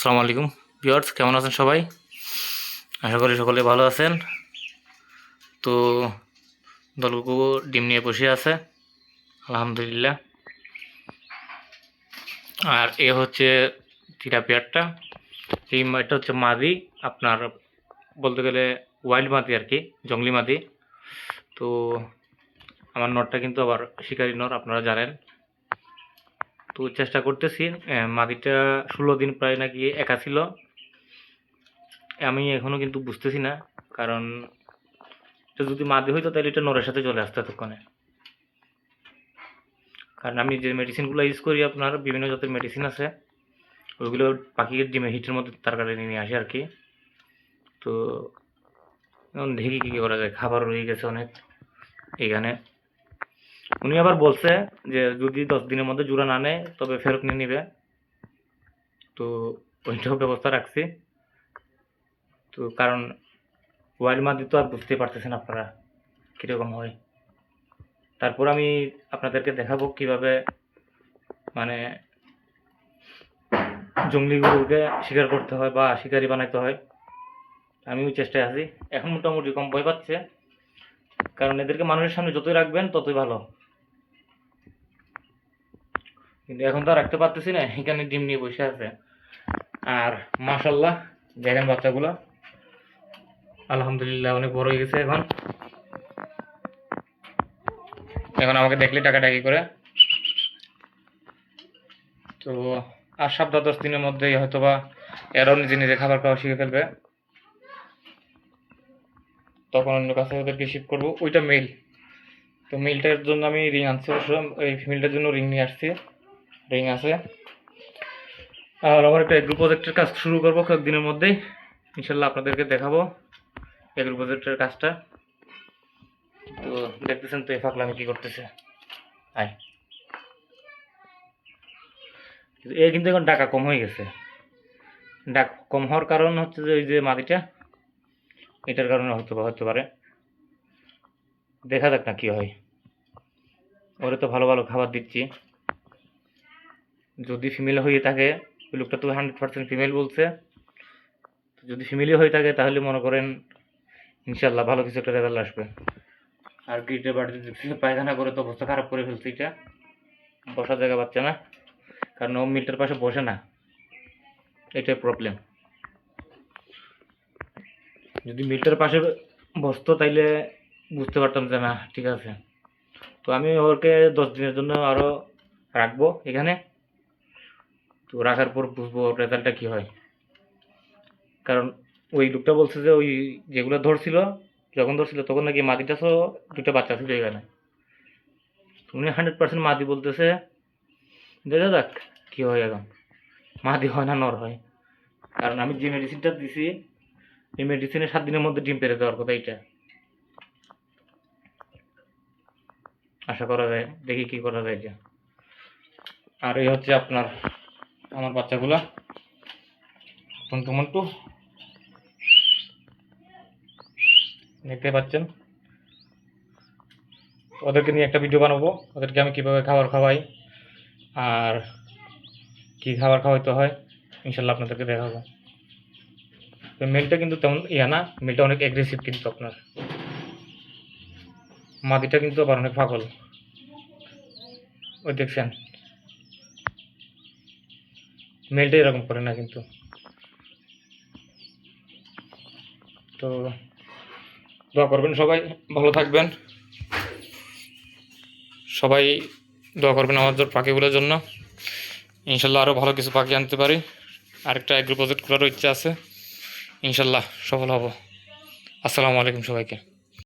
আসসালামু আলাইকুম ভিউয়ার্স, কেমন আছেন সবাই? আশা করি সকলে ভালো আছেন। তো দলগুলো ডিম নিয়ে বসে আছে আলহামদুলিল্লাহ। আর এ হচ্ছে তিলাপিয়ারটা। এটা হচ্ছে মাদি, আপনার বলতে গেলে ওয়াইল্ড মাদি আর কি, জঙ্গলি মাদি। তো আমার নরটা কিন্তু আবার শিকারি নর, আপনারা জানেন। তো চেষ্টা করতেছি। মাদিটা 16 দিন প্রায় নাকি একা ছিল। আমি এখনও কিন্তু বুঝতেছি না, কারণ এটা যদি মাদি হইতো তাহলে এটা নরের সাথে চলে আসতো এতক্ষণে। কারণ আমি যে মেডিসিনগুলো ইউজ করি, আপনার বিভিন্ন জাতের মেডিসিন আছে, ওইগুলো পাখির ডিমে হিটের মধ্যে তার কারণে নিয়ে আসে আর কি। তো এখন দেখি কী করা যায়। খাবার রয়ে গেছে অনেক এইখানে। উনি আবার বলছে যে যদি 10 দিনের মধ্যে জোড়া না নেয় তবে ফেরত নিয়ে নিবে। তো ওইটাও ব্যবস্থা রাখছি। তো কারণ ওয়াইল্ড মাদি তো আর বুঝতেই পারতেছেন আপনারা কীরকম হয়। তারপর আমি আপনাদেরকে দেখাবো কিভাবে মানে জঙ্গলি গরুকে শিকার করতে হয় বা শিকারি বানাইতে হয়। আমিও চেষ্টায় আছি। এখন মোটামুটি কম ভয় পাচ্ছে, কারণ এদেরকে মানুষের সামনে যতই রাখবেন ততই ভালো। কিন্তু এখন তো আর রাখতে পারতেছি না, এখানে ডিম নিয়ে বসে আছে। আর মাশাল্লাহ দেখেন বাচ্চাগুলো আলহামদুলিল্লাহ অনেক বড় হয়ে গেছে। এখন এখন আমাকে দেখলে টাকাটাকি করে। তো আর সপ্তাহ 10 দিনের মধ্যেই হয়তোবা এরাও নিজে নিজে খাবার খাওয়া শিখে ফেলবে। তখন অন্য কাছে ওদেরকে শিফট করবো। ওইটা মেল। তো মেলটার জন্য আমি রিং আনছি, অবশ্য এই ফিমেলটার জন্য রিং নিয়ে আসছি, রিং আছে। আর আমার একটা এগ্রো প্রজেক্টের কাজ শুরু করবো কয়েকদিনের মধ্যেই, ইনশাল্লাহ আপনাদেরকে দেখাবো এগ্রো প্রজেক্টের কাজটা। তো দেখতেছেন তো এই ফাঁকলা আমি কী করতেছে। আয়, এ কিন্তু এখন ডাকা কম হয়ে গেছে। ডাক কম হওয়ার কারণ হচ্ছে যে ওই যে মাদিটা, এটার কারণে হতে পারে। দেখা যাক না কি হয়। ওরে তো ভালো ভালো খাবার দিচ্ছি। যদি ফিমেল হয়ে থাকে, ওই লোকটা তো 100% ফিমেল বলছে, যদি ফিমেলই হয়ে থাকে তাহলে মনে করেন ইনশাল্লাহ ভালো কিছু একটা রেজাল্ট আসবে। আর গিটের বাড়িতে দেখছি পায়খানা করে তো অবস্থা খারাপ করে ফেলছে। এটা বসার জায়গা পাচ্ছে না, কারণ ও মিলটার পাশে বসে না, এটাই প্রবলেম। যদি মিলটার পাশে বসতো তাইলে বুঝতে পারতাম যে না ঠিক আছে। তো আমি ওকে 10 দিনের জন্য আরও রাখবো এখানে। তো রাখার পর বুঝবো রেজাল্টটা কী হয়। কারণ ওই লোকটা বলছে যে ওই যেগুলো যখন ধরছিল তখন নাকি মাদিটা তো 2টা বাচ্চা ছিল এখানে। উনি 100% মাদি বলতেছে। দেখা যাক কী হয় এখন, মাদি হয় না নর হয়। কারণ আমি যে মেডিসিনটা দিছি, এই মেডিসিনে 7 দিনের মধ্যে ডিম পেড়ে দেওয়ার কথা। এইটা আশা করা যায়, দেখি কি করা যায় এটা। আর এই হচ্ছে আপনার আমার বাচ্চাগুলা টুনটু দেখতে পাচ্ছেন। ওদেরকে নিয়ে একটা ভিডিও বানাবো, ওদেরকে আমি কীভাবে খাবার খাওয়াই আর কী খাবার খাওয়াইতে হয় ইনশাল্লাহ আপনাদেরকে দেখাবো। তো মেলটা কিন্তু তেমন না, মেলটা অনেক অ্যাগ্রেসিভ কিন্তু আপনার। মাদিটা কিন্তু আবার অনেক পাগল, ওই দেখছেন। মেলটা এরকম করে না কিন্তু। তো দোয়া করবেন সবাই, ভালো থাকবেন সবাই। দোয়া করবেন আমাদের পাখিগুলোর জন্য, ইনশাল্লাহ আরও ভালো কিছু পাখি আনতে পারি। আরেকটা এগ্রো প্রজেক্ট করারও ইচ্ছা আছে, ইনশাল্লাহ সফল হব। আসসালামু আলাইকুম সবাইকে।